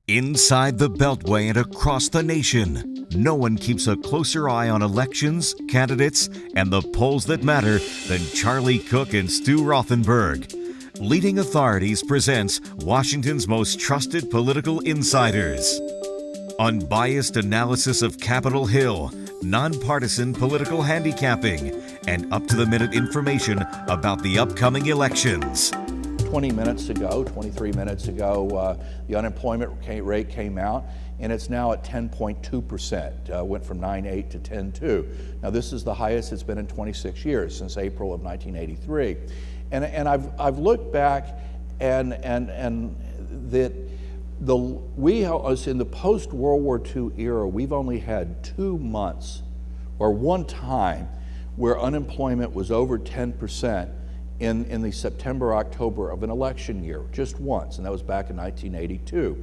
Inside the Beltway and across the nation, no one keeps a closer eye on elections, candidates, and the polls that matter than Charlie Cook and Stu Rothenberg. Leading Authorities presents Washington's most trusted political insiders. Unbiased analysis of Capitol Hill, nonpartisan political handicapping, and up-to-the-minute information about the upcoming elections. 23 minutes ago, the unemployment rate came out, and it's now at 10.2%. Went from 9.8 to 10.2. Now, this is the highest it's been in 26 years, since April of 1983. And I've looked back, and that we us in the post-World War II era, we've only had 2 months, or one time, where unemployment was over 10%. In the September, October of an election year, just once, and that was back in 1982.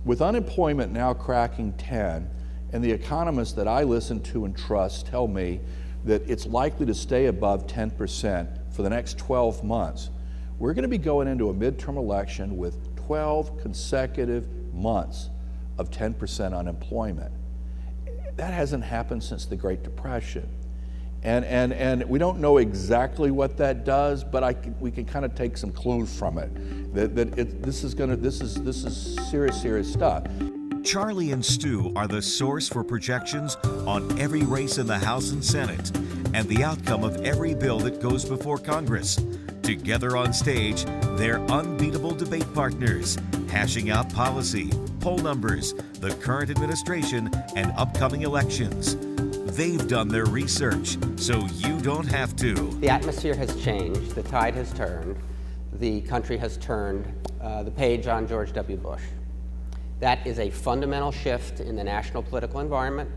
With unemployment now cracking 10, and the economists that I listen to and trust tell me that it's likely to stay above 10% for the next 12 months, we're going to be going into a midterm election with 12 consecutive months of 10% unemployment. That hasn't happened since the Great Depression. And we don't know exactly what that does, but we can kind of take some clues from it. This is serious stuff. Charlie and Stu are the source for projections on every race in the House and Senate and the outcome of every bill that goes before Congress. Together on stage, they're unbeatable debate partners, hashing out policy, poll numbers, the current administration, and upcoming elections. They've done their research, so you don't have to. The atmosphere has changed, the tide has turned, the country has turned the page on George W. Bush. That is a fundamental shift in the national political environment,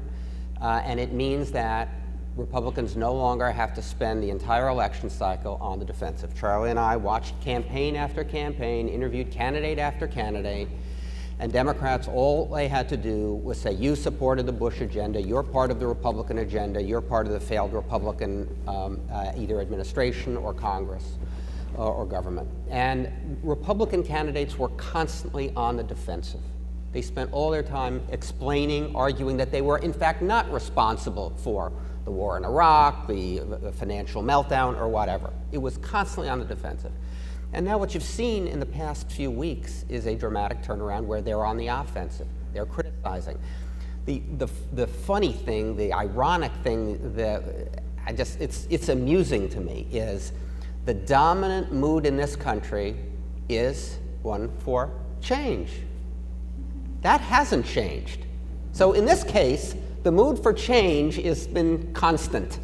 and it means that Republicans no longer have to spend the entire election cycle on the defensive. Charlie and I watched campaign after campaign, interviewed candidate after candidate, and Democrats, all they had to do was say, you supported the Bush agenda, you're part of the Republican agenda, you're part of the failed Republican either administration or Congress or government. And Republican candidates were constantly on the defensive. They spent all their time explaining, arguing that they were in fact not responsible for the war in Iraq, the financial meltdown, or whatever. It was constantly on the defensive. And now what you've seen in the past few weeks is a dramatic turnaround where they're on the offensive. They're criticizing. The funny thing, the ironic thing that it's amusing to me is the dominant mood in this country is one for change. That hasn't changed. So in this case, the mood for change has been constant.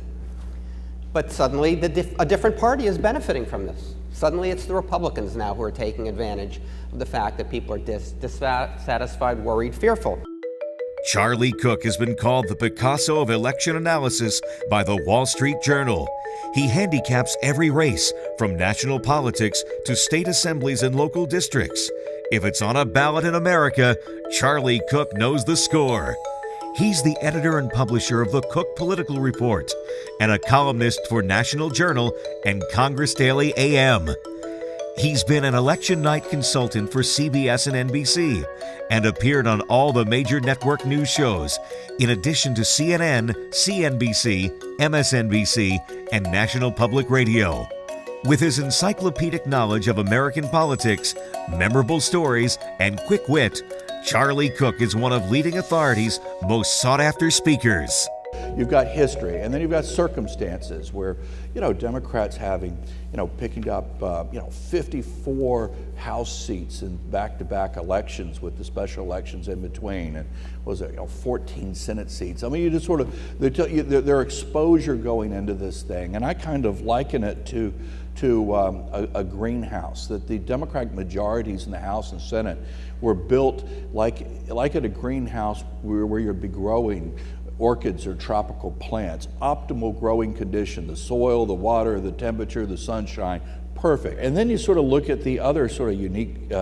But suddenly a different party is benefiting from this. Suddenly it's the Republicans now who are taking advantage of the fact that people are dissatisfied, worried, fearful. Charlie Cook has been called the Picasso of election analysis by the Wall Street Journal. He handicaps every race, from national politics to state assemblies and local districts. If it's on a ballot in America, Charlie Cook knows the score. He's the editor and publisher of the Cook Political Report and a columnist for National Journal and Congress Daily AM. He's been an election night consultant for CBS and NBC and appeared on all the major network news shows, in addition to CNN, CNBC, MSNBC, and National Public Radio. With his encyclopedic knowledge of American politics, memorable stories, and quick wit, Charlie Cook is one of Leading Authorities' most sought-after speakers. You've got history, and then you've got circumstances where, Democrats having, picking up, 54 House seats in back-to-back elections with the special elections in between, and 14 Senate seats. I mean, you just sort of, their exposure going into this thing, and I kind of liken it to a greenhouse, that the Democratic majorities in the House and Senate were built like at a greenhouse where you'd be growing orchids or tropical plants. Optimal growing condition, the soil, the water, the temperature, the sunshine, Perfect. And then you sort of look at the other sort of unique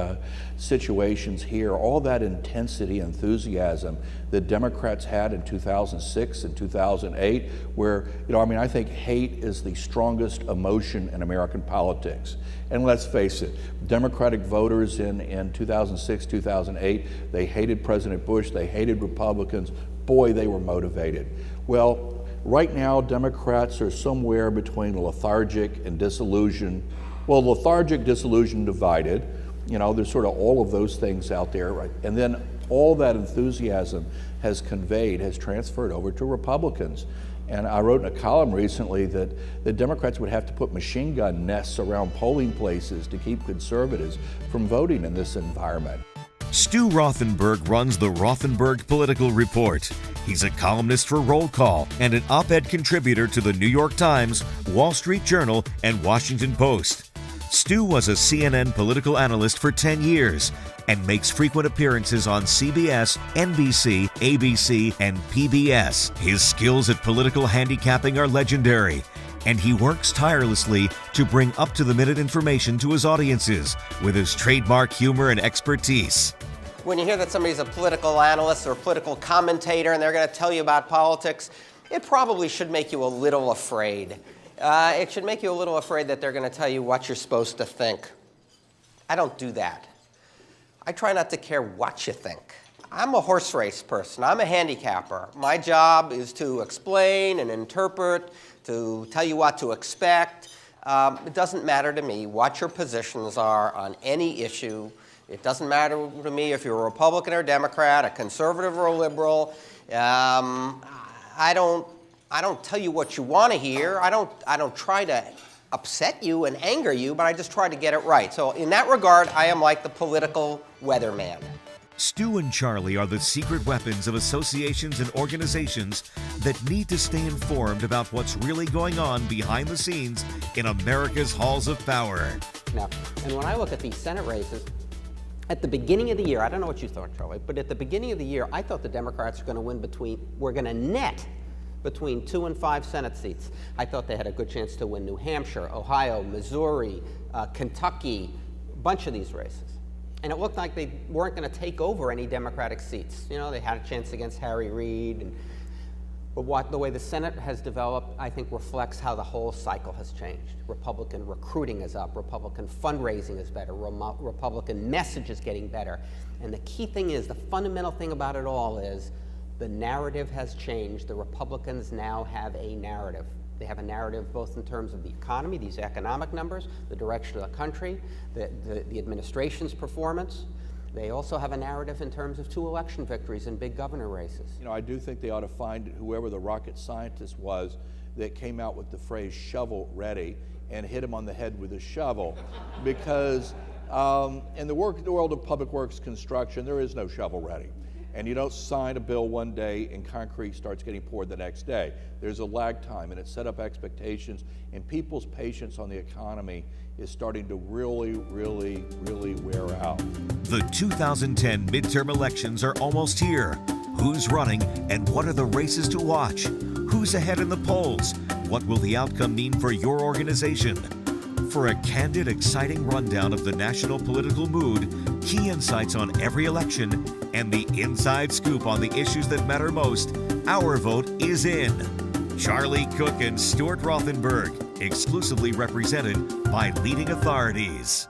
situations here, all that intensity, enthusiasm that Democrats had in 2006 and 2008, where, I think hate is the strongest emotion in American politics. And let's face it, Democratic voters in 2006, 2008, they hated President Bush, they hated Republicans. Boy, they were motivated. Well, right now, Democrats are somewhere between lethargic and disillusioned. Well, lethargic, disillusioned, divided. There's sort of all of those things out there, right? And then all that enthusiasm has transferred over to Republicans. And I wrote in a column recently that the Democrats would have to put machine gun nests around polling places to keep conservatives from voting in this environment. Stu Rothenberg runs the Rothenberg Political Report. He's a columnist for Roll Call and an op-ed contributor to the New York Times, Wall Street Journal, and Washington Post. Stu was a CNN political analyst for 10 years and makes frequent appearances on CBS, NBC, ABC, and PBS. His skills at political handicapping are legendary, and he works tirelessly to bring up-to-the-minute information to his audiences with his trademark humor and expertise. When you hear that somebody's a political analyst or a political commentator and they're going to tell you about politics, it probably should make you a little afraid. It should make you a little afraid that they're going to tell you what you're supposed to think. I don't do that. I try not to care what you think. I'm a horse race person. I'm a handicapper. My job is to explain and interpret, to tell you what to expect. It doesn't matter to me what your positions are on any issue. It doesn't matter to me if you're a Republican or Democrat, a conservative or a liberal. I don't tell you what you want to hear. I don't try to upset you and anger you, but I just try to get it right. So in that regard, I am like the political weatherman. Stu and Charlie are the secret weapons of associations and organizations that need to stay informed about what's really going on behind the scenes in America's halls of power. Now, and when I look at these Senate races, at the beginning of the year, I don't know what you thought, Charlie, but at the beginning of the year, I thought the Democrats were going to net between 2 and 5 Senate seats. I thought they had a good chance to win New Hampshire, Ohio, Missouri, Kentucky, a bunch of these races. And it looked like they weren't going to take over any Democratic seats. They had a chance against Harry Reid. But the way the Senate has developed, I think, reflects how the whole cycle has changed. Republican recruiting is up. Republican fundraising is better. Republican message is getting better. And the key thing is, the fundamental thing about it all is, the narrative has changed. The Republicans now have a narrative. They have a narrative both in terms of the economy, these economic numbers, the direction of the country, the administration's performance. They also have a narrative in terms of 2 election victories and big governor races. I do think they ought to find whoever the rocket scientist was that came out with the phrase shovel ready and hit him on the head with a shovel, because in the world of public works construction, there is no shovel ready. And you don't sign a bill one day and concrete starts getting poured the next day. There's a lag time, and it set up expectations, and people's patience on the economy is starting to really, really, really wear out. The 2010 midterm elections are almost here. Who's running and what are the races to watch? Who's ahead in the polls? What will the outcome mean for your organization? For a candid, exciting rundown of the national political mood, key insights on every election, and the inside scoop on the issues that matter most, our vote is in. Charlie Cook and Stuart Rothenberg, exclusively represented by leading authorities.